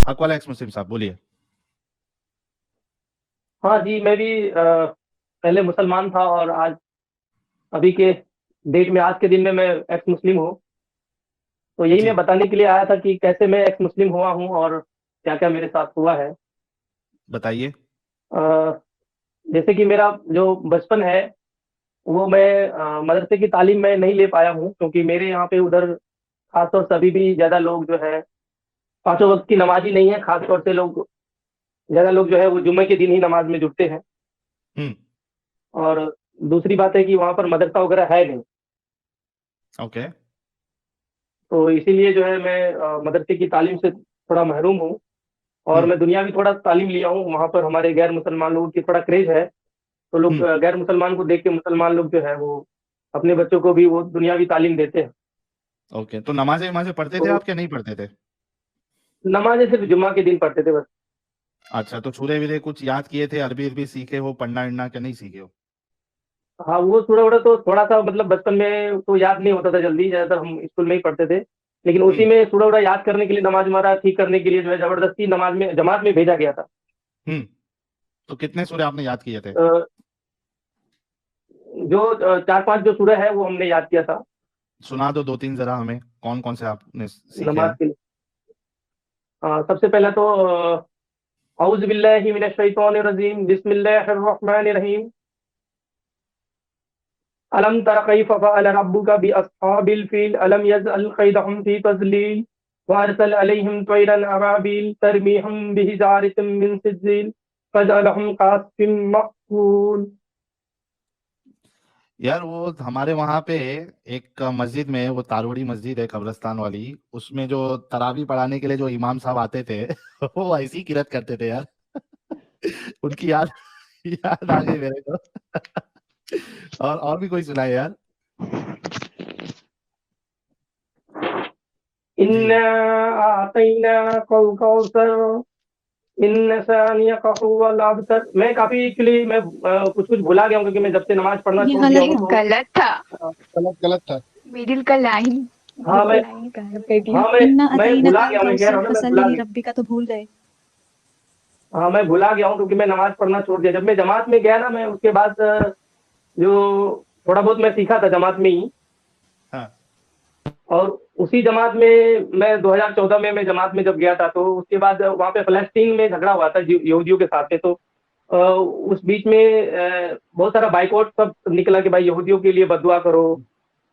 हक वाला एक्स मुस्लिम साहब, बोलिए। हाँ जी, मैं भी पहले मुसलमान था और आज अभी के डेट में, आज के दिन में मैं एक्स मुस्लिम हूँ। तो यही मैं जी, बताने के लिए आया था कि कैसे मैं एक्स मुस्लिम हुआ हूँ और क्या क्या मेरे साथ हुआ है। बताइए। अ, जैसे कि मेरा जो बचपन है वो मैं मदरसे की तालीम में नहीं ले पाया हूँ, क्योंकि मेरे यहाँ पे उधर खासतौर से अभी भी ज़्यादा लोग जो है पांचों वक्त की नमाजी नहीं है। खासतौर से लोग, ज़्यादा लोग जो है वो जुम्मे के दिन ही नमाज में जुटते हैं। हम्म। और दूसरी बात है कि वहाँ पर मदरसा वगैरह है नहीं। ओके। तो इसीलिए जो है मैं मदरसे की तालीम से थोड़ा महरूम हूँ। और हम्म। मैं दुनिया भी थोड़ा तालीम लिया हूँ। वहाँ पर हमारे गैर मुसलमान लोगों की थोड़ा क्रेज है। तो लोग हम्म। गैर मुसलमान को देख के मुसलमान लोग जो है वो अपने बच्चों को भी वो दुनियावी तालीम देते हैं। ओके, तो नमाजें वमाजें पढ़ते थे तो आप क्या नहीं पढ़ते थे? नमाजें सिर्फ जुम्मा के दिन पढ़ते थे बस। अच्छा, तो छुरे वीरे कुछ याद किए थे, अरबी अरबी सीखे हो, पढ़ना वढ़ना क्या नहीं सीखे हो? हाँ, वो थोड़ा थोड़ा तो थोड़ा सा मतलब बचपन में तो याद नहीं होता था जल्दी, ज्यादातर हम स्कूल में ही पढ़ते थे। लेकिन उसी हम्म। में थोड़ा थोड़ा याद करने के लिए, नमाज हमारा ठीक करने के लिए जो है जबरदस्ती नमाज में जमात में भेजा गया था। हम्म। तो कितने सूर्य आपने याद किए थे? अ, जो चार पांच जो सूरह है वो हमने याद किया था सुना दो दो तीन जरा हमें, कौन कौन से आपने सीखे नमाज हैं? के लिए। सबसे पहला तो औज़ु बिल्लाहि मिनश शैतानिर रजीम, बिस्मिल्लाहिर रहमानिर रहीम। अलम तरा कैफ फअल रब्बुका बि अस्हाबिल फील, अलम यजअल कैदहुम फी तज़लील, व अरसल अलैहिम तयरन अबाबील तरमीहुम बिहिजारतिम मिन सिज्जील फजअलहुम कअस्फिन मअकूल। यार वो हमारे वहां पे एक मस्जिद में, वो तारोड़ी मस्जिद है कब्रिस्तान वाली, उसमें जो तरावी पढ़ाने के लिए जो इमाम साहब आते थे वो ऐसी किरत करते थे यार। उनकी याद याद आ गई मेरे को। और भी कोई सुनाए यार। इन्ना जी। आतैना कल कौसर, इन सानियका हुवल अबतर। मैं काफी एक्चुअली मैं कुछ कुछ भुला गया हूँ, क्योंकि मैं जब से नमाज पढ़ना ये छोड़ वाला दिया ही हूँ तो गलत था। गलत गलत था। मिडिल का लाइन, हाँ मिडिल का मैं लाइन ही गायब कर दिया। हाँ मैं इन्ना मैं अतईना भुला कल गया हूँ, मैं कह रहा कौसर हूँ ना, मैं फसल भुला ही गया। रब्बी का तो भूल गए। हाँ मैं भुला गया हूँ, क्योंकि मैं नमाज पढ़ना छोड़ दिया। जब मैं जमात में गया ना, मैं उसके बाद जो थोड़ा बहुत मैं सीखा था जमात में ही। हाँ। और उसी जमात में मैं 2014 में मैं जमात में जब गया था, तो उसके बाद वहाँ पे फलस्तीन में झगड़ा हुआ था यहूदियों के साथ में। तो उस बीच में बहुत सारा बाइकआउट सब निकला कि भाई यहूदियों के लिए बदुआ करो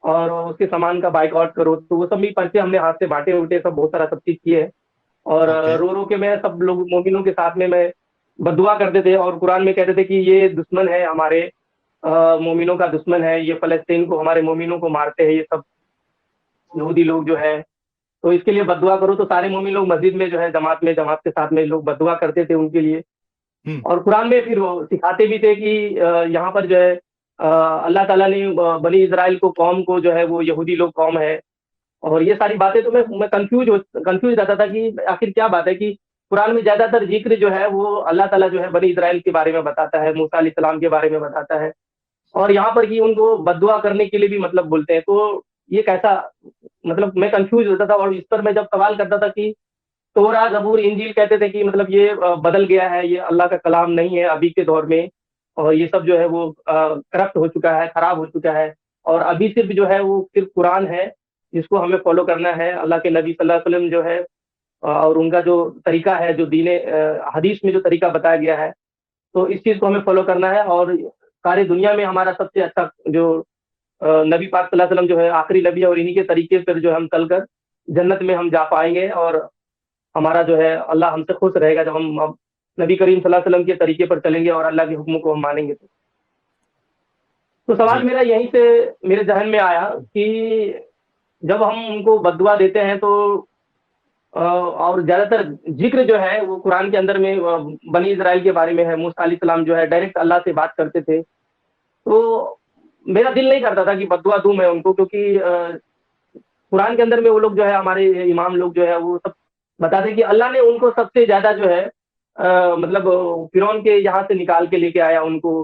और उसके सामान का बाइकआउट करो। तो वो सब भी पर्चे हमने हाथ से बांटे उल्टे, सब बहुत सारा सब चीज किए। और ओके। रो रो के मैं सब लोग मोमिनों के साथ में मैं बदुआ करते थे, और कुरान में कहते थे कि ये दुश्मन है हमारे, मोमिनों का दुश्मन है ये, फलस्तीन को, हमारे मोमिनों को मारते हैं ये सब यहूदी लोग जो है। तो इसके लिए बदुआ करो। तो सारे मोमिन लोग मस्जिद में जो है जमात के साथ में लोग बदुआ करते थे उनके लिए। हम्म। और कुरान में फिर वो सिखाते भी थे कि यहाँ पर जो है अल्लाह ताला ने बनी इजराइल को, कौम को जो है वो यहूदी लोग कौम है। और ये सारी बातें तो मैं कंफ्यूज रहता था कि आखिर क्या बात है कि कुरान में ज्यादातर जिक्र जो है वो अल्लाह ताला जो है बनी इजराइल के बारे में बताता है, मूसा अलैहिस्सलाम के बारे में बताता है। और यहाँ पर कि उनको बददुआ करने के लिए भी मतलब बोलते हैं। तो ये कैसा, मतलब मैं कंफ्यूज होता था। और इस पर मैं जब सवाल करता था कि तोरा जबूर इंजील कहते थे कि मतलब ये बदल गया है, ये अल्लाह का कलाम नहीं है अभी के दौर में, और ये सब जो है वो करप्ट हो चुका है, खराब हो चुका है। और अभी सिर्फ जो है वो सिर्फ कुरान है जिसको हमें फॉलो करना है। अल्लाह के नबी सल्लल्लाहु अलैहि वसल्लम जो है और उनका जो तरीका है, जो दीन हदीस में जो तरीका बताया गया है, तो इस चीज को हमें फॉलो करना है। और सारी दुनिया में हमारा सबसे अच्छा जो नबी पाक सल्लल्लाहु अलैहि वसल्लम जो है आखिरी नबी है, और इन्हीं के तरीके पर जो है हम चलकर जन्नत में हम जा पाएंगे। और हमारा जो है अल्लाह हमसे खुश रहेगा जब हम अब नबी करीम सल्लल्लाहु अलैहि वसल्लम के तरीके पर चलेंगे और अल्लाह के हुक्म को हम मानेंगे। तो सवाल जी। मेरा यहीं से मेरे जहन में आया कि जब हम उनको बददुआ देते हैं तो और ज्यादातर जिक्र जो है वो कुरान के अंदर में बनी इजराइल के बारे में है। मूसा अलैहिस्सलाम जो है डायरेक्ट अल्लाह से बात करते थे। तो मेरा दिल नहीं करता था कि बददुआ दूं मैं उनको, क्योंकि कुरान के अंदर में वो लोग जो है, हमारे इमाम लोग जो है वो सब बताते हैं कि अल्लाह ने उनको सबसे ज्यादा जो है मतलब फिरौन के यहाँ से निकाल के लेके आया उनको।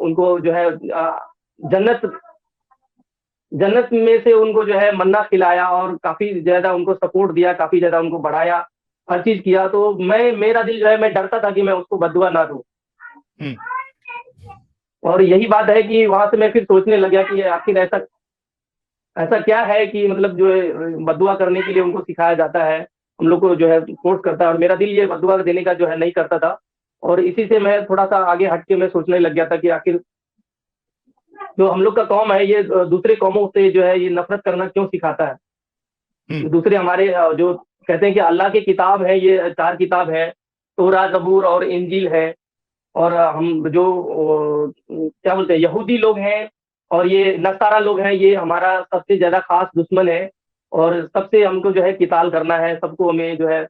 उनको जो है जन्नत जन्नत में से उनको जो है मन्ना खिलाया और काफी ज्यादा उनको सपोर्ट दिया, काफी ज्यादा उनको बढ़ाया। हर चीज किया, तो मेरा दिल जो है, मैं डरता था कि मैं उसको बददुआ ना दूं। हम्म। और यही बात है कि वहां से मैं फिर सोचने लग गया कि आखिर ऐसा ऐसा क्या है कि मतलब जो है बददुआ करने के लिए उनको सिखाया जाता है, हम लोग को जो है फोर्स करता है, और मेरा दिल ये बददुआ देने का जो है नहीं करता था। और इसी से मैं थोड़ा सा आगे हट के मैं सोचने लग गया था कि आखिर जो हम लोग का कौम है, ये दूसरे कौमों से जो है ये नफरत करना क्यों सिखाता है। हम्म। दूसरे हमारे जो कहते हैं कि अल्लाह की किताब है, ये चार किताब है, तोरा, जबूर और इंजील है। और हम जो क्या बोलते हैं, यहूदी लोग हैं और ये नसारा लोग हैं, ये हमारा सबसे ज्यादा खास दुश्मन है। और सबसे हमको जो है किताल करना है, सबको हमें जो है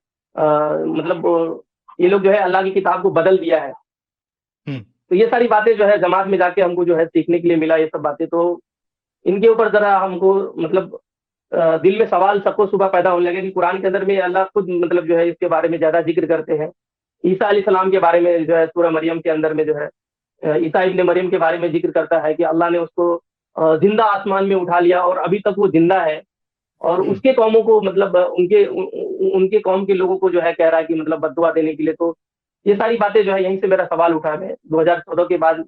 मतलब ये लोग जो है अल्लाह की किताब को बदल दिया है। हम्म। तो ये सारी बातें जो है जमात में जाके हमको जो है सीखने के लिए मिला, ये सब बातें। तो इनके ऊपर जरा हमको मतलब दिल में सवाल सबको सुबह पैदा होने लगे कि कुरान के अंदर में अल्लाह खुद मतलब जो है इसके बारे में ज्यादा जिक्र करते हैं। ईसा अलैहिस्सलाम के बारे में जो है सूरह मरियम के अंदर में जो है ईसा इब्ने मरियम के बारे में जिक्र करता है कि अल्लाह ने उसको जिंदा आसमान में उठा लिया और अभी तक वो जिंदा है। और हम्म। उसके कौमों को मतलब उनके कौम के लोगों को जो है कह रहा है कि मतलब बददुआ देने के लिए। तो ये सारी बातें जो है यहीं से मेरा सवाल उठा है। 2014 के बाद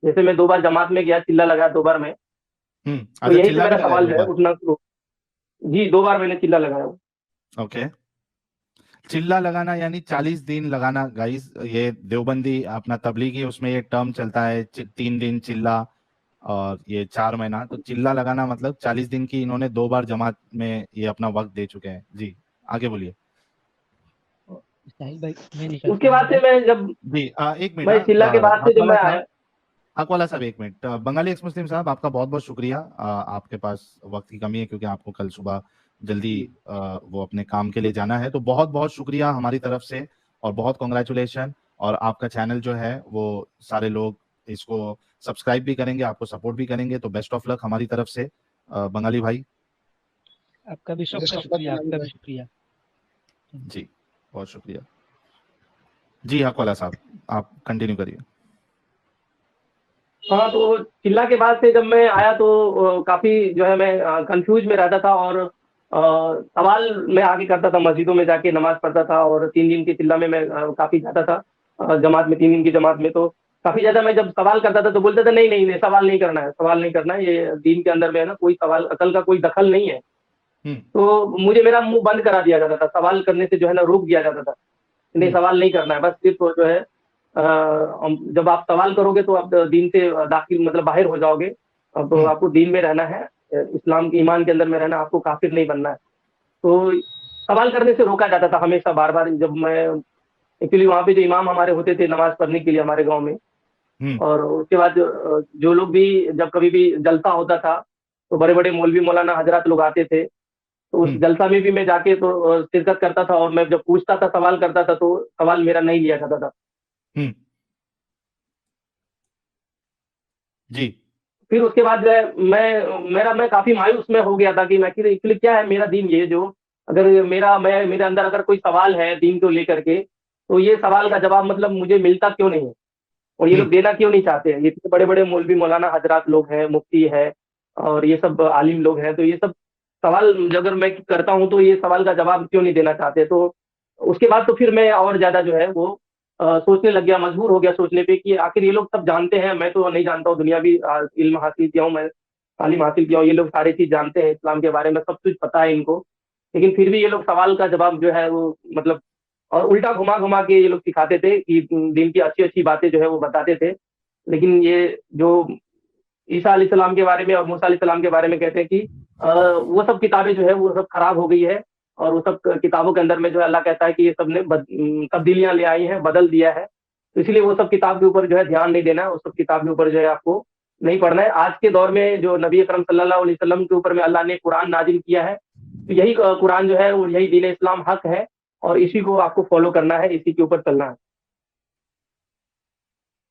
जैसे मैं 2 बार जमात में गया, चिल्ला लगा 2 बार में, तो अच्छा, यहीं से चिल्ला भी मेरा लगाया सवाल दो जो है बार? उठना शुरू। जी, 2 बार मैंने चिल्ला लगाया। ओके। चिल्ला लगाना यानी 40 दिन लगाना गाइस, ये देवबंदी अपना तबलीगी उसमें ये टर्म चलता है, 3 दिन चिल्ला और ये 4 महीना। तो चिल्ला लगाना मतलब 40 दिन की इन्होंने 2 बार जमात में ये अपना वक्त दे चुके हैं। जी आगे बोलिए। साहिल भाई मैं उसके निकलता बाद से हूँ। मैं जब जी एक मिनट। मैं चिल्ला के बाद से जब हकवाला मैं साहब, आया। हकवाला साहब एक मिनट। बंगाली एक्स मुस्लिम साहब, आपका बहुत बहुत शुक्रिया। आपके पास वक्त की कमी है क्योंकि आपको कल सुबह जल्दी वो अपने काम के लिए जाना है। तो बहुत बहुत शुक्रिया हमारी तरफ से और बहुत कॉन्ग्रेचुलेशन। और आपका चैनल जो है वो सारे लोग इसको सब्सक्राइब भी करेंगे, आपको सपोर्ट भी करेंगे। तो बेस्ट ऑफ लक हमारी तरफ से बंगाली भाई। आपका भी शुक्रिया, आपका भी शुक्रिया। जी बहुत शुक्रिया। जी हकवाला साहब, आप कंटिन्यू करिए। हाँ, तो चिल्ला के बाद से जब मैं आया तो काफी जो है मैं कंफ्यूज में रहता था। और सवाल मैं आगे करता था, मस्जिदों में जाके नमाज पढ़ता था। और 3 दिन की चिल्ला में मैं काफी जाता था जमात में, 3 दिन की जमात में। तो काफी ज्यादा मैं जब सवाल करता था तो बोलता था नहीं नहीं नहीं, सवाल नहीं करना है, सवाल नहीं करना है, ये दीन के अंदर में है ना, कोई सवाल अकल का कोई दखल नहीं है। हम्म। तो मुझे मेरा मुंह बंद करा दिया जाता था, सवाल करने से जो है ना रोक दिया जाता था। नहीं, सवाल नहीं करना है, बस सिर्फ जो है जब आप सवाल करोगे तो आप दीन से दाखिल मतलब बाहर हो जाओगे। तो आपको दीन में रहना है, इस्लाम के ईमान के अंदर में रहना, आपको काफिर नहीं बनना है। तो सवाल करने से रोका जाता था हमेशा, बार बार। जब मैं एक्चुअली वहाँ पे जो इमाम हमारे होते थे नमाज पढ़ने के लिए हमारे गाँव में, और उसके बाद जो लोग भी जब कभी भी जलसा होता था तो बड़े बड़े मौलवी मौलाना हजरात लोग आते थे। तो उस जलसा में भी मैं जाके तो शिरकत करता था। और मैं जब पूछता था, सवाल करता था, तो सवाल मेरा नहीं लिया जाता था। जी। फिर उसके बाद जो है मैं काफी मायूस में हो गया था कि मैं एक्चुअली क्या है मेरा दीन, ये जो अगर मेरे अंदर अगर कोई सवाल है दीन को लेकर के, तो ये सवाल का जवाब मतलब मुझे मिलता क्यों नहीं है, और ये लोग देना क्यों नहीं चाहते हैं। ये इतने बड़े बड़े मौलवी मौलाना हजरात लोग हैं, मुफ्ती है और ये सब आलिम लोग हैं, तो ये सब सवाल अगर मैं करता हूँ तो ये सवाल का जवाब क्यों नहीं देना चाहते। तो उसके बाद तो फिर मैं और ज्यादा जो है वो सोचने लग गया, मजबूर हो गया सोचने पे कि आखिर ये लोग सब जानते हैं, मैं तो नहीं जानता हूँ। दुनियावी इल्म हासिल किया हूँ मैं, तालीम हासिल किया हूँ, ये लोग सारी चीज जानते हैं इस्लाम के बारे में, सब कुछ पता है इनको। लेकिन फिर भी ये लोग सवाल का जवाब जो है वो मतलब और उल्टा घुमा घुमा के ये लोग सिखाते थे कि दिन की अच्छी अच्छी बातें जो है वो बताते थे। लेकिन ये जो ईसा अलैहिस्सलाम के बारे में और मूसा अलैहिस्सलाम के बारे में कहते हैं कि वो सब किताबें जो है वो सब खराब हो गई है। और वो सब किताबों के अंदर में जो है अल्लाह कहता है कि ये सब ने तब्दीलियां ले आई हैं, बदल दिया है। तो इसलिए वो सब किताब के ऊपर जो है ध्यान नहीं देना है, उस सब किताब के ऊपर जो है आपको नहीं पढ़ना है। आज के दौर में जो नबी अकरम सल्लल्लाहु अलैहि वसल्लम के ऊपर में अल्लाह ने कुरान नाजिल किया है, तो यही कुरान जो है वो यही दीन इस्लाम हक है, और इसी को आपको फॉलो करना है, इसी के ऊपर चलना है।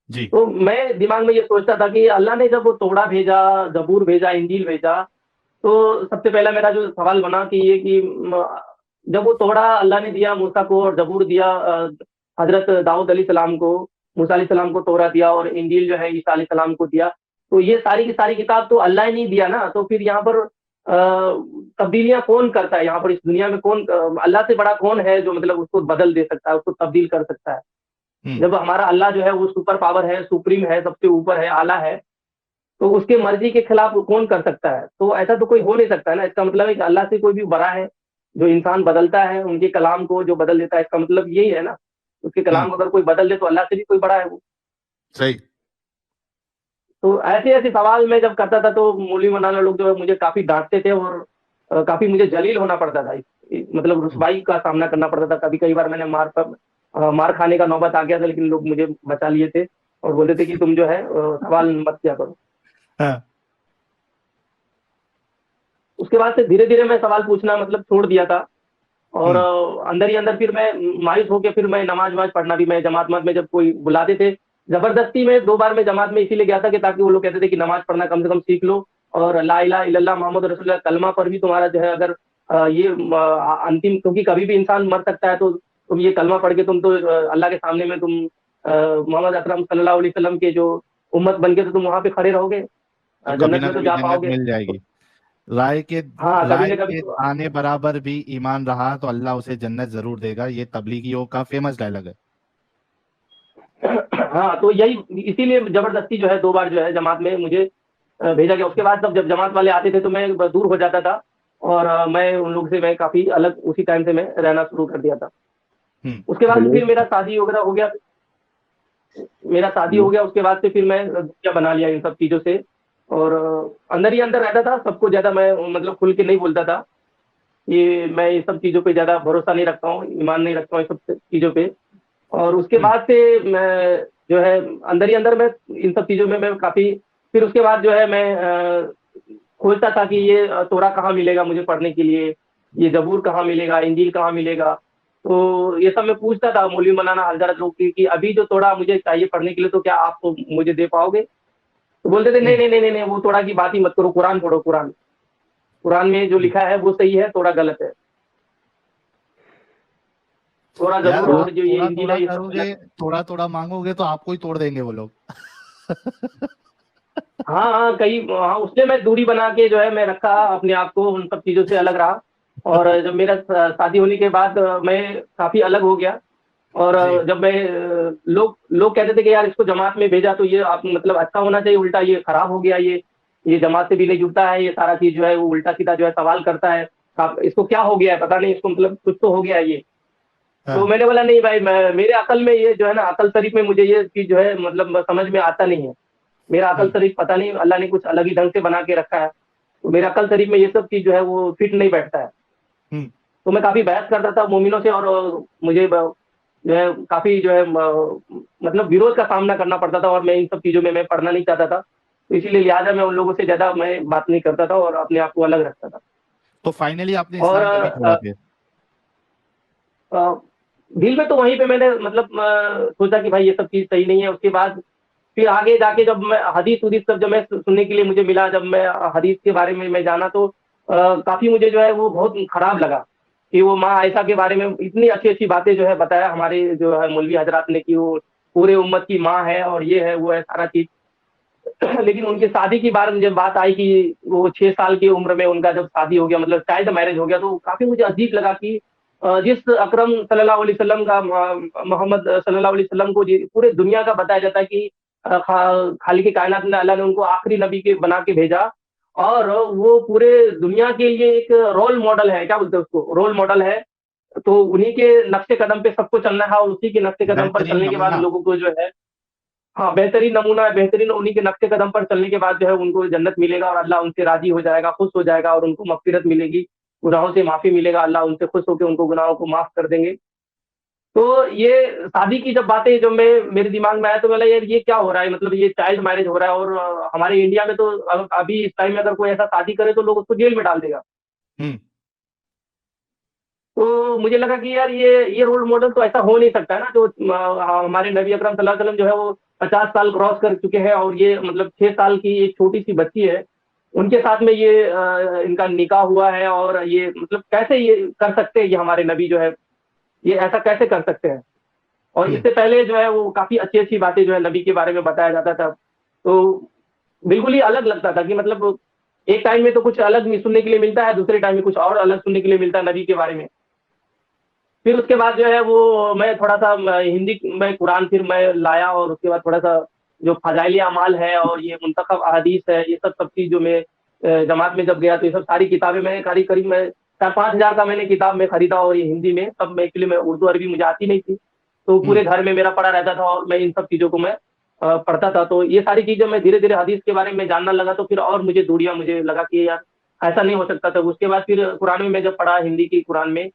जी। तो मैं दिमाग में ये सोचता था कि अल्लाह ने जब वो तोड़ा भेजा, जबूर भेजा, इंजील भेजा, तो सबसे पहला मेरा जो सवाल बना कि ये कि जब वो तोड़ा अल्लाह ने दिया मूसा को और जबूर दिया हजरत दाऊद अलैहि सलाम को, मूसा अलैहि सलाम को तोरा दिया और इंजील जो है ईसा अलैहि सलाम को दिया, तो ये सारी की सारी किताब तो अल्लाह ने नहीं दिया ना। तो फिर यहाँ पर तब्दीलियां कौन करता है यहाँ पर, इस दुनिया में कौन, अल्लाह से बड़ा कौन है जो मतलब उसको बदल दे सकता है, उसको तब्दील कर सकता है। जब हमारा अल्लाह जो है वो सुपर पावर है, सुप्रीम है, सबसे ऊपर है, आला है, तो उसके मर्जी के खिलाफ कौन कर सकता है? तो ऐसा तो कोई हो नहीं सकता है ना। इसका मतलब है कि अल्लाह से कोई भी बड़ा है। जो इंसान बदलता है उनके कलाम को, जो बदल देता है, इसका मतलब यही है ना। उसके कलाम को अगर कोई बदल दे तो अल्लाह से भी कोई बड़ा है वो। सही। तो ऐसे ऐसे सवाल मैं जब करता था तो मौलवी मौलाना लोग जो है मुझे काफी डांटते थे, और काफी मुझे जलील होना पड़ता था। मतलब रुसवाई का सामना करना पड़ता था। कभी कई बार मैंने मार खाने का नौबत आ गया था, लेकिन लोग मुझे बचा लिए थे और बोलते थे कि तुम जो है सवाल मत किया करो। हाँ। उसके बाद से धीरे धीरे मैं सवाल पूछना मतलब छोड़ दिया था। और अंदर ही अंदर फिर मैं मायूस होकर फिर मैं नमाज वमाज पढ़ना भी, मैं जमात में जब कोई बुलाते थे जबरदस्ती में, 2 बार मैं जमात में इसीलिए गया था कि ताकि वो लोग कहते थे कि नमाज पढ़ना कम से कम सीख लो, और ला इलाहा इल्लल्लाह मोहम्मद रसूलुल्लाह कलमा पर भी तुम्हारा जो है अगर ये अंतिम, क्योंकि कभी भी इंसान मर सकता है, तो तुम ये कलमा पढ़ के तुम तो अल्लाह के सामने में तुम मोहम्मद अकरम सल्लल्लाहु अलैहि वसल्लम के जो उम्मत बन के तो तुम वहां पे खड़े रहोगे, तो कभी जन्नत ना में तो कभी जा जन्नत पाओगे। मिल जाएगी। राय के हाँ, कभी राय ना के कभी तो। आने बराबर भी ईमान रहा तो अल्लाह उसे जन्नत जरूर देगा, ये तबलीगियों का फेमस डायलॉग है। हाँ, तो यही इसीलिए जबरदस्ती जो है 2 बार जो है जमात में मुझे भेजा गया। उसके बाद जब जमात वाले आते थे तो मैं दूर हो जाता था, और मैं उन लोग से मैं काफी अलग उसी टाइम से मैं रहना शुरू कर दिया था। उसके बाद फिर मेरा शादी वगैरह हो गया। मेरा शादी हो गया उसके बाद से फिर मैं दुनिया बना लिया इन सब चीजों से, और अंदर ही अंदर रहता था। सबको ज्यादा मैं मतलब खुल के नहीं बोलता था। ये मैं ये सब चीजों पे ज्यादा भरोसा नहीं रखता हूँ, ईमान नहीं रखता हूँ, ये सब चीजों पे। और उसके हम्म। बाद से मैं जो है अंदर ही अंदर मैं इन सब चीजों में मैं काफी, फिर उसके बाद जो है मैं खोजता था कि ये तोरा कहाँ मिलेगा मुझे पढ़ने के लिए, ये जबूर कहाँ मिलेगा, इंजील कहाँ मिलेगा। तो ये सब मैं पूछता था मौलवी मौलाना हजरत लोग कि अभी जो तोड़ा मुझे चाहिए पढ़ने के लिए, तो क्या आप मुझे दे पाओगे? तो बोलते थे नहीं हम्म। नहीं नहीं नहीं नहीं, वो तोड़ा की बात ही मत करो, कुरान पढ़ो, कुरान। कुरान में जो लिखा है वो सही है, तोड़ा गलत है। तोड़ा यार जबूर आप और जो ये थोड़ा इंजील थोड़ा है ये सब करोगे, गलत है। थोड़ा थोड़ा मांगोगे तो आपको ही तोड़ देंगे वो लोग। हाँ हाँ, कई हाँ, उसने मैं दूरी बना के जो है मैं रखा अपने आप को, उन सब चीजों से अलग रहा। और जब मेरा शादी होने के बाद मैं काफी अलग हो गया। और जी। जब मैं लोग लोग कहते थे कि यार इसको जमात में भेजा तो ये आप मतलब अच्छा होना चाहिए, उल्टा ये खराब हो गया, ये जमात से भी नहीं जुड़ता है, ये सारा चीज जो है वो उल्टा सीधा जो है सवाल करता है। आप इसको क्या हो गया है पता नहीं, इसको मतलब कुछ तो हो गया है ये। तो हाँ। मैंने बोला नहीं भाई, मेरे अकल में ये जो है ना, अकल शरीफ में मुझे ये चीज जो है मतलब समझ में आता नहीं है। मेरा अकल हम्म। शरीफ पता नहीं अल्लाह ने कुछ अलग ही ढंग से बना के रखा है। तो मेरा अकल शरीफ में ये सब चीज जो है वो फिट नहीं बैठता है। हम्म। तो मैं काफी बहस करता था मोमिनों से, और मुझे जो है काफी जो है मतलब विरोध का सामना करना पड़ता था, और मैं इन सब चीजों में मैं पढ़ना नहीं चाहता था। तो इसीलिए लिहाजा मैं उन लोगों से ज्यादा मैं बात नहीं करता था और अपने आप को अलग रखता था। तो फाइनली आपने और इस्लाम कभी छोड़ा फिर? अ, दिल में तो वहीं पे मैंने मतलब सोचा कि भाई ये सब चीज सही नहीं है। उसके बाद फिर आगे जाके जब मैं हदीस उदीस सब जब मैं सुनने के लिए मुझे मिला, जब मैं हदीस के बारे में मैं जाना, तो काफी मुझे जो है वो बहुत खराब लगा कि वो माँ आयशा के बारे में इतनी अच्छी अच्छी बातें जो है बताया हमारे जो है मौलवी हजरात ने, कि वो पूरे उम्मत की माँ है और ये है वो है सारा चीज। लेकिन उनकी शादी की बार जब बात आई कि वो 6 साल की उम्र में उनका जब शादी हो गया, मतलब चाइल्ड मैरिज हो गया, तो काफी मुझे अजीब लगा कि जिस अकरम सल्लल्लाहु अलैहि वसल्लम का मोहम्मद सल्लल्लाहु अलैहि वसल्लम को पूरे दुनिया का बताया जाता है कि खालिक कायनात ने अल्लाह ने उनको आखिरी नबी के बना के भेजा, और वो पूरे दुनिया के लिए एक रोल मॉडल है, क्या बोलते हैं उसको, रोल मॉडल है। तो उन्हीं के नक्शे कदम पे सबको चलना है, और उसी के नक्शे कदम पर बेहतरीन चलने के बाद नमूना। लोगों को जो है, हाँ, बेहतरीन नमूना है, बेहतरीन उन्हीं के नक्शे कदम पर चलने के बाद जो है उनको जन्नत मिलेगा, और अल्लाह उनसे राजी हो जाएगा, खुश हो जाएगा, और उनको मगफिरत मिलेगी, गुनाहों से माफी मिलेगा, अल्लाह उनसे खुश होकर उनको गुनाहों को माफ कर देंगे। तो ये शादी की जब बातें जब मैं मेरे दिमाग में आया तो बोला यार ये क्या हो रहा है, मतलब ये चाइल्ड मैरिज हो रहा है, और हमारे इंडिया में तो अभी इस टाइम में अगर कोई ऐसा शादी करे तो लोग उसको जेल में डाल देगा। हम्म। तो मुझे लगा कि यार ये रोल मॉडल तो ऐसा हो नहीं सकता है ना, जो हमारे नबी अकरम सल्लल्लाहु अलैहि वसल्लम जो है वो 50 साल क्रॉस कर चुके हैं, और ये मतलब 6 साल की एक छोटी सी बच्ची है, उनके साथ में ये इनका निकाह हुआ है, और ये मतलब कैसे ये कर सकते हैं, ये हमारे नबी जो है ये ऐसा कैसे कर सकते हैं? और हम्म। इससे पहले जो है वो काफी अच्छी अच्छी बातें जो है नबी के बारे में बताया जाता था। तो बिल्कुल ही अलग लगता था कि मतलब एक टाइम में तो कुछ अलग सुनने के लिए मिलता है, दूसरे टाइम में कुछ और अलग सुनने के लिए मिलता है नबी के बारे में। फिर उसके बाद जो है वो मैं थोड़ा-सा हिंदी में कुरान फिर मैं लाया, और उसके बाद थोड़ा-सा जो फ़ज़ाइल अमाल है और ये मुंतखब अहादीस है, ये सब चीज़ जो मैं जमात में जब गया तो ये सब सारी किताबें मैं करीब-करीब मैं 4-5 हज़ार का मैंने किताब में खरीदा, और ये हिंदी में तब मैं एक्चुअली मैं उर्दू अरबी मुझे आती नहीं थी। तो पूरे घर में मेरा पड़ा रहता था और मैं इन सब चीज़ों को मैं पढ़ता था। तो ये सारी चीज़ें मैं धीरे-धीरे हदीस के बारे में जानना लगा, तो फिर और मुझे लगा कि यार ऐसा नहीं हो सकता था। उसके बाद फिर कुरान में मैं जब पढ़ा हिंदी की कुरान में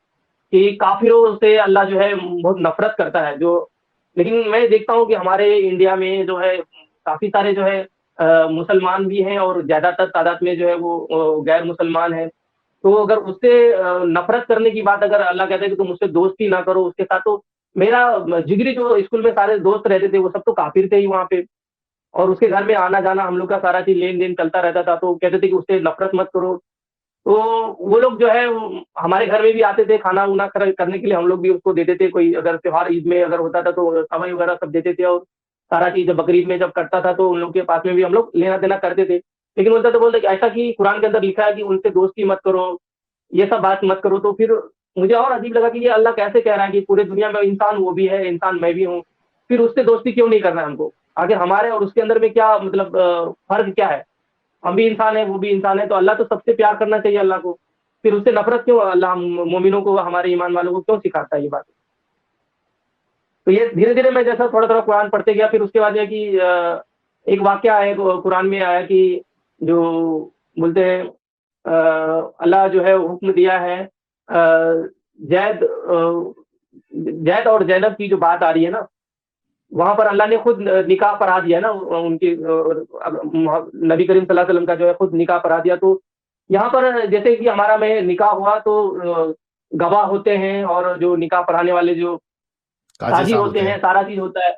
कि काफ़िरों से अल्लाह जो है बहुत नफ़रत करता है, जो लेकिन मैं देखता हूँ कि हमारे इंडिया में जो है काफ़ी सारे जो है मुसलमान भी हैं और ज़्यादातर तादाद में जो है वो गैर मुसलमान हैं। तो अगर उससे नफ़रत करने की बात अगर अल्लाह कहता है कि तुम उससे दोस्ती ना करो उसके साथ, तो मेरा जिगरी जो स्कूल में सारे दोस्त रहते थे वो सब तो काफ़िर थे ही वहाँ पे, और उसके घर में आना-जाना हम लोग का सारा चीज़ लेन-देन चलता रहता था, तो कहते थे कि उससे नफ़रत मत करो। तो वो लोग जो है वो हमारे घर में भी आते थे खाना-वाना करने के लिए, हम लोग भी उसको देते थे, कोई अगर त्योहार ईद में अगर होता था तो सेवई वगैरह सब देते थे, और सारा चीज़ जब बकरीद में जब कटता था तो उन लोग के पास में भी हम लोग लेना-देना करते थे। लेकिन उल्टा तो बोलते कि ऐसा कि कुरान के अंदर लिखा है कि उनसे दोस्ती मत करो, ये सब बात मत करो, तो फिर मुझे और अजीब लगा कि ये अल्लाह कैसे कह रहा है कि पूरे दुनिया में इंसान वो भी है, इंसान मैं भी हूँ, फिर उससे दोस्ती क्यों नहीं करना है हमको? आखिर हमारे और उसके अंदर में क्या मतलब फ़र्क क्या है? हम भी इंसान हैं, वो भी इंसान है, तो अल्लाह तो सबसे प्यार करना चाहिए अल्लाह को। फिर उससे नफ़रत क्यों अल्लाह मोमिनों को, हमारे ईमान वालों को क्यों सिखाता है ये बात? तो ये धीरे-धीरे मैं जैसा थोड़ा-थोड़ा कुरान पढ़ते गया, फिर उसके बाद ये कि एक वाक़या है कुरान में आया कि जो बोलते हैं अल्लाह जो है हुक्म दिया है ज़ैद और ज़ैनब की जो बात आ रही है ना, वहाँ पर अल्लाह ने खुद निकाह पढ़ा दिया ना उनकी नबी करीम सल्लल्लाहु अलैहि वसल्लम का जो है खुद निकाह पढ़ा दिया। तो यहाँ पर जैसे कि हमारा में निकाह हुआ तो गवाह होते हैं, और जो निकाह पढ़ाने वाले जो काजी काज़ी साहब होते होते हैं, हैं। सारा चीज़ होता है।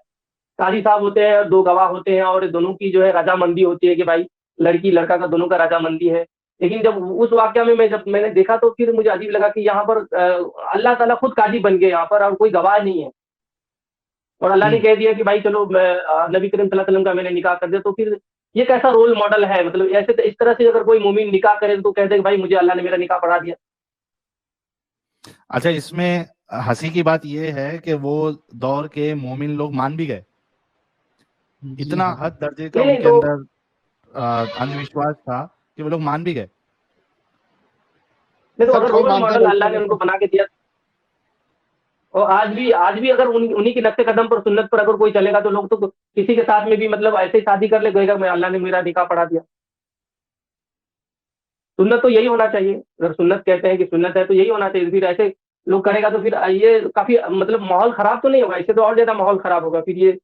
काज़ी साहब होते हैं, 2 गवाह होते हैं, और दोनों की जो है रज़ामंदी होती है कि भाई लड़की-लड़का का दोनों का रज़ामंदी है। लेकिन जब उस वाक़या में जब मैंने देखा तो फिर मुझे अजीब लगा कि यहाँ पर अल्लाह ताला खुद काज़ी बन गए यहाँ पर, और कोई गवाह नहीं है। और अल्लाह ने हुँ। कह दिया कि भाई चलो मैं नबी करीम सल्लल्लाहु अलैहि वसल्लम का मैंने निकाह कर दिया, तो फिर ये कैसा रोल मॉडल है? मतलब ऐसे इस तरह से अगर कोई मोमिन निकाह करे तो कह दे कि भाई मुझे अल्लाह ने मेरा निकाह पढ़ा दिया। अच्छा, इसमें हँसी की बात ये है कि वो दौर के मोमिन लोग मान भी गए। जी इतना हाँ। हद दर्जे का नहीं, नहीं उनके तो अंदर अंधविश्वास था कि वो लोग मान भी गए। नहीं तो सब अगर कोई रोल मानता मॉडल नहीं अल्लाह ने उनको था। बना के दिया, और आज भी अगर उन्हीं के नक्शे कदम पर, सुन्नत पर अगर कोई चलेगा तो लोग तो किसी के साथ में भी मतलब ऐसे ही शादी कर ले, कहेगा मैं अल्लाह ने मेरा निकाह पढ़ा दिया। सुन्नत तो यही होना चाहिए। अगर सुन्नत कहते हैं कि सुन्नत है तो यही होना चाहिए। फिर ऐसे लोग करेगा तो फिर ये काफ़ी मतलब माहौल ख़राब तो नहीं होगा, इससे तो और ज़्यादा माहौल ख़राब होगा। फिर ये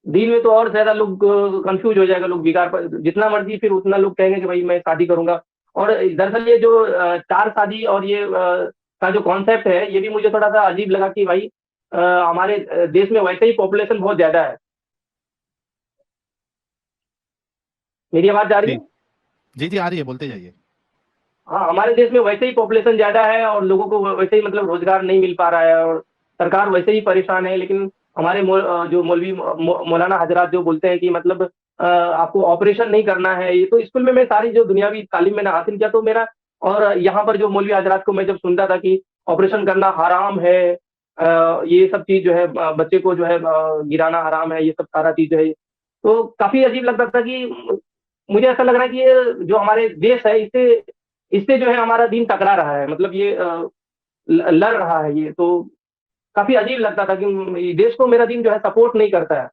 दीन में तो और ज़्यादा लोग कन्फ्यूज़ हो जाएगा, लोग बिगाड़ प जितना मर्ज़ी फिर उतना लोग कहेंगे कि भाई मैं शादी करूँगा। और दरअसल ये जो 4 शादी और ये का जो कॉन्सेप्ट है, ये भी मुझे थोड़ा-सा अजीब लगा कि भाई हमारे देश में वैसे ही पॉपुलेशन बहुत ज़्यादा है। मेरी आवाज़ जा रही जी। है? जी, जी, आ रही है, बोलते जाइए। हाँ, हमारे देश में वैसे ही पॉपुलेशन ज़्यादा है और लोगों को वैसे ही मतलब रोज़गार नहीं मिल पा रहा है, और सरकार वैसे ही परेशान है। लेकिन हमारे जो मौलवी मौलाना हज़रात जो बोलते हैं कि मतलब आपको ऑपरेशन नहीं करना है। ये तो स्कूल में मैं सारी जो दुनियावी तालीम मैंने हासिल किया तो मेरा, और यहाँ पर जो मौलवी हज़रात को मैं जब सुनता था कि ऑपरेशन करना हराम है, ये सब चीज़ जो है बच्चे को जो है गिराना हराम है, ये सब सारा चीज़ जो है, तो काफ़ी अजीब लगता था कि मुझे ऐसा लग रहा है कि ये जो हमारे देश है इससे इससे जो है हमारा दीन टकरा रहा है, मतलब ये लड़ रहा है ये, तो काफ़ी अजीब लगता था कि देश को मेरा दीन जो है सपोर्ट नहीं करता है।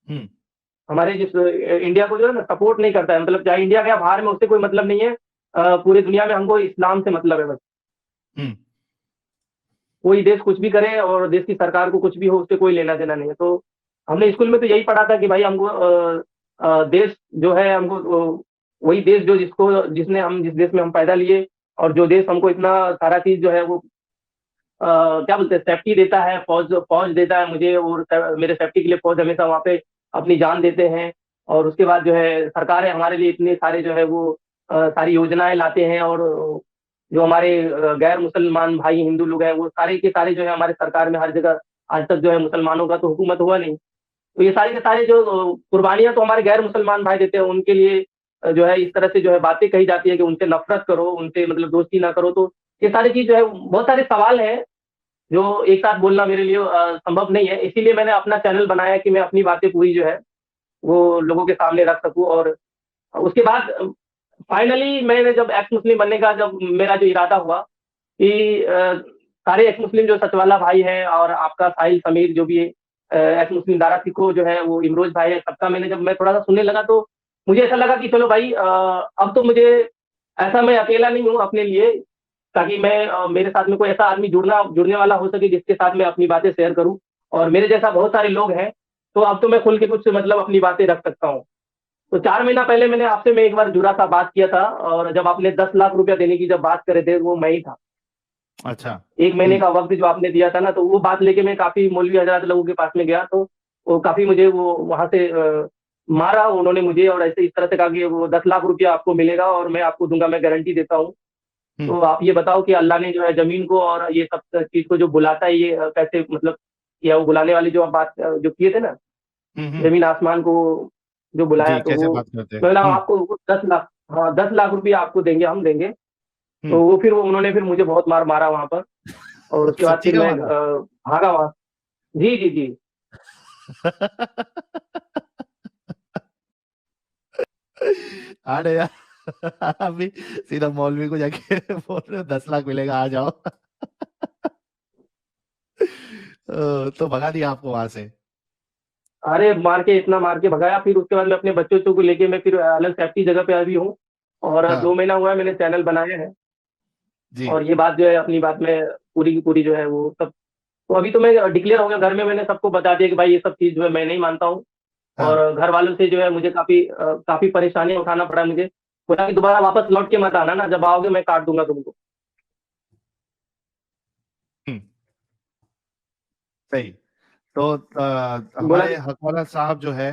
हुँ। हमारे जिस इंडिया को जो है ना सपोर्ट नहीं करता है, मतलब चाहे इंडिया गया बाहर में उससे कोई मतलब नहीं है। पूरी दुनिया में हमको इस्लाम से मतलब है बस। हुँ। कोई देश कुछ भी करे और देश की सरकार को कुछ भी हो उससे कोई लेना-देना नहीं है। तो हमने स्कूल में तो यही पढ़ा था कि भाई हमको देश जो है हमको वही देश जो जिस देश में हम पैदा लिए, और जो देश हमको इतना सारा चीज़ जो है वो क्या बोलते हैं सेफ्टी देता है, फ़ौज फ़ौज देता है मुझे, और मेरे सेफ्टी के लिए फ़ौज हमेशा वहाँ पे अपनी जान देते हैं। और उसके बाद जो है सरकारें हमारे लिए इतने सारे जो है वो सारी योजनाएँ लाते हैं, और जो हमारे गैर मुसलमान भाई हिंदू लोग हैं वो सारे के सारे जो है हमारे सरकार में हर जगह आज तक जो है मुसलमानों का तो हुकूमत हुआ नहीं। तो ये सारे के सारे जो कुर्बानियाँ तो हमारे गैर मुसलमान भाई देते हैं उनके लिए, जो है इस तरह से जो है बातें कही जाती है कि उनसे नफरत करो, उनसे मतलब दोस्ती ना करो, तो ये सारी चीज जो है बहुत सारे सवाल हैं जो एक साथ बोलना मेरे लिए संभव नहीं है। इसीलिए मैंने अपना चैनल बनाया कि मैं अपनी बातें पूरी जो है वो लोगों के सामने रख सकूं। और उसके बाद फाइनली मैंने जब एक्स मुस्लिम बनने का जब मेरा जो इरादा हुआ कि सारे एक्स मुस्लिम जो सचवाला भाई हैं और आपका साहिल समीर जो भी एक्स मुस्लिम दारा सिखो जो है वो इमरोज भाई है, सबका मैंने जब मैं थोड़ा सा सुनने लगा तो मुझे ऐसा लगा कि चलो भाई अब तो मुझे ऐसा मैं अकेला नहीं हूँ अपने लिए, ताकि मैं मेरे साथ में कोई ऐसा आदमी जुड़ने वाला हो सके जिसके साथ मैं अपनी बातें शेयर करूं। और मेरे जैसा बहुत सारे लोग हैं, तो अब तो मैं खुल के कुछ मतलब अपनी बातें रख सकता हूँ। तो 4 महीना पहले मैंने आपसे मैं एक बार जुड़ा था, बात किया था, और जब आपने 10 लाख रुपया देने की जब बात करे थे वो मैं ही था। अच्छा। 1 महीने का वक्त जो आपने दिया था ना, तो वो बात लेके मैं काफी मौलवी हजरात लोगों के पास में गया, तो वो काफी मुझे वो वहां से मारा उन्होंने मुझे, और ऐसे इस तरह से कहा कि वो 10 लाख रुपया आपको मिलेगा और मैं आपको दूंगा, मैं गारंटी देता हूँ। तो आप ये बताओ कि अल्लाह ने जो है जमीन को और ये सब चीज को जो बुलाता है, ये कैसे मतलब किया? वो बुलाने वाली जो आप बात जो किए थे ना, जमीन आसमान को जो बुलाया, जी, तो कैसे वो बात करते हैं। बोला आपको 10 लाख, हाँ 10 लाख रुपया आपको देंगे, हम देंगे। तो वो फिर उन्होंने फिर मुझे बहुत मारा वहां पर, और उसके बाद सच्ची फिर का मैं मारा? भागा वहां। जी जी जी। अरे यार, अभी सीधा मौलवी को जाके बोल रहे हो 10 लाख मिलेगा, आ जाओ। तो भगा दिया आपको वहां से? अरे मार के, इतना मार के भगाया। फिर उसके बाद मैं अपने बच्चों को लेके मैं फिर अलग सेफ्टी जगह पे अभी हूँ, और हाँ 2 महीना हुआ है मैंने चैनल बनाया है। जी। और ये बात जो है अपनी बात में पूरी की पूरी जो है वो सब, तो अभी तो मैं डिक्लेयर हो गया घर में, मैंने सबको बता दिया कि भाई ये सब चीज जो है मैं नहीं मानता हूँ। हाँ। और घर वालों से जो है मुझे काफी परेशानियां उठाना पड़ा मुझे। बोला कि दोबारा वापस लौट के मत आना ना, जब आओगे मैं काट दूंगा तुमको। हम्म, सही। तो बोला हमारे हकवाला साहब जो है,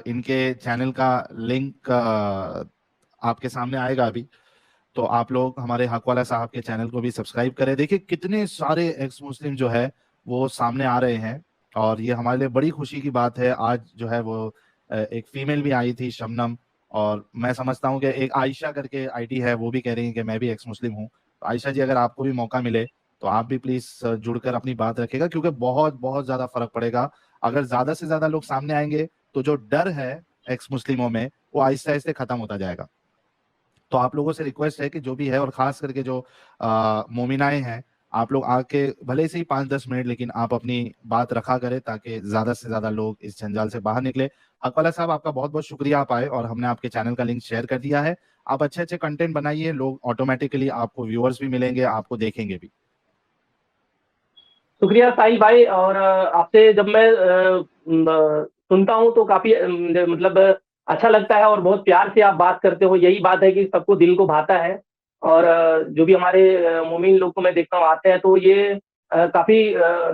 इनके चैनल का लिंक आपके सामने आएगा अभी। तो आप लोग हमारे हकवाला साहब के चैनल को भी सब्सक्राइब करें। देखिए कितने सारे एक्स मुस्लिम जो है वो सामने आ रहे हैं, और ये हमारे लिए बड़ी खुशी की बात है। आज जो है वो एक फीमेल भी आई थी, शबनम, और मैं समझता हूँ कि एक आयशा करके आईडी है, वो भी कह रही है कि मैं भी एक्स मुस्लिम हूँ। तो आयशा जी, अगर आपको भी मौका मिले तो आप भी प्लीज जुड़कर अपनी बात रखेगा, क्योंकि बहुत बहुत ज्यादा फर्क पड़ेगा अगर ज्यादा से ज्यादा लोग सामने आएंगे। तो जो डर है एक्स मुस्लिमों में, वो आहिस्ते आहिस्ते खत्म होता जाएगा। तो आप लोगों से रिक्वेस्ट है कि जो भी है, और खास करके जो मोमिनाएं हैं, आप लोग आके भले से ही 5-10 मिनट, लेकिन आप अपनी बात रखा करें ताकि ज्यादा से ज्यादा लोग इस जंजाल से बाहर निकले। अकबला साहब, आपका बहुत बहुत शुक्रिया, आप आए और हमने आपके चैनल का लिंक शेयर कर दिया है। आप अच्छे अच्छे कंटेंट बनाइए, लोग ऑटोमेटिकली आपको व्यूअर्स भी मिलेंगे, आपको देखेंगे भी। शुक्रिया साहिल भाई। और आपसे जब मैं सुनता हूँ तो काफी मतलब अच्छा लगता है, और बहुत प्यार से आप बात करते हो। यही बात है कि सबको दिल को भाता है। और जो भी हमारे मोमिन लोग को मैं देखता हूँ आते हैं, तो ये काफी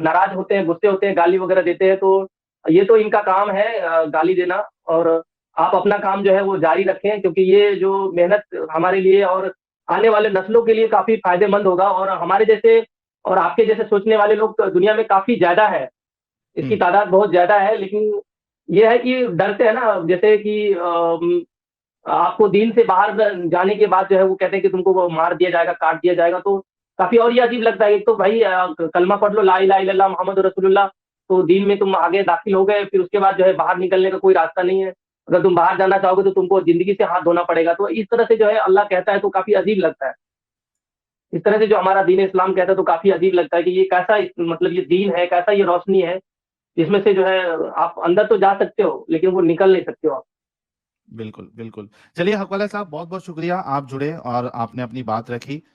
नाराज होते हैं, गुस्से होते हैं, गाली वगैरह देते हैं। तो ये तो इनका काम है गाली देना। और आप अपना काम जो है वो जारी रखें, क्योंकि ये जो मेहनत हमारे लिए और आने वाले नस्लों के लिए काफी फायदेमंद होगा। और हमारे जैसे और आपके जैसे सोचने वाले लोग तो दुनिया में काफी ज्यादा है, इसकी तादाद बहुत ज्यादा है। लेकिन ये है कि डरते हैं ना, जैसे कि आपको दीन से बाहर जाने के बाद जो है वो कहते हैं कि तुमको वो मार दिया जाएगा, काट दिया जाएगा। तो काफी और ये अजीब लगता है। एक तो भाई कलमा पढ़ लो, ला इलाहा इल्लल्लाह मोहम्मद रसूलुल्लाह, तो दीन में तुम आगे दाखिल हो गए, फिर उसके बाद जो है बाहर निकलने का कोई रास्ता नहीं है। अगर तुम बाहर जाना चाहोगे तो तुमको जिंदगी से हाथ धोना पड़ेगा। तो इस तरह से जो है अल्लाह कहता है, तो काफी अजीब लगता है। इस तरह से जो हमारा दीन इस्लाम कहता है, तो काफी अजीब लगता है कि ये कैसा मतलब ये दीन है, कैसा ये रोशनी है, जिसमें से जो है आप अंदर तो जा सकते हो लेकिन वो निकल नहीं सकते हो आप। बिल्कुल बिल्कुल। चलिए हकवाला साहब, बहुत बहुत शुक्रिया, आप जुड़े और आपने अपनी बात रखी।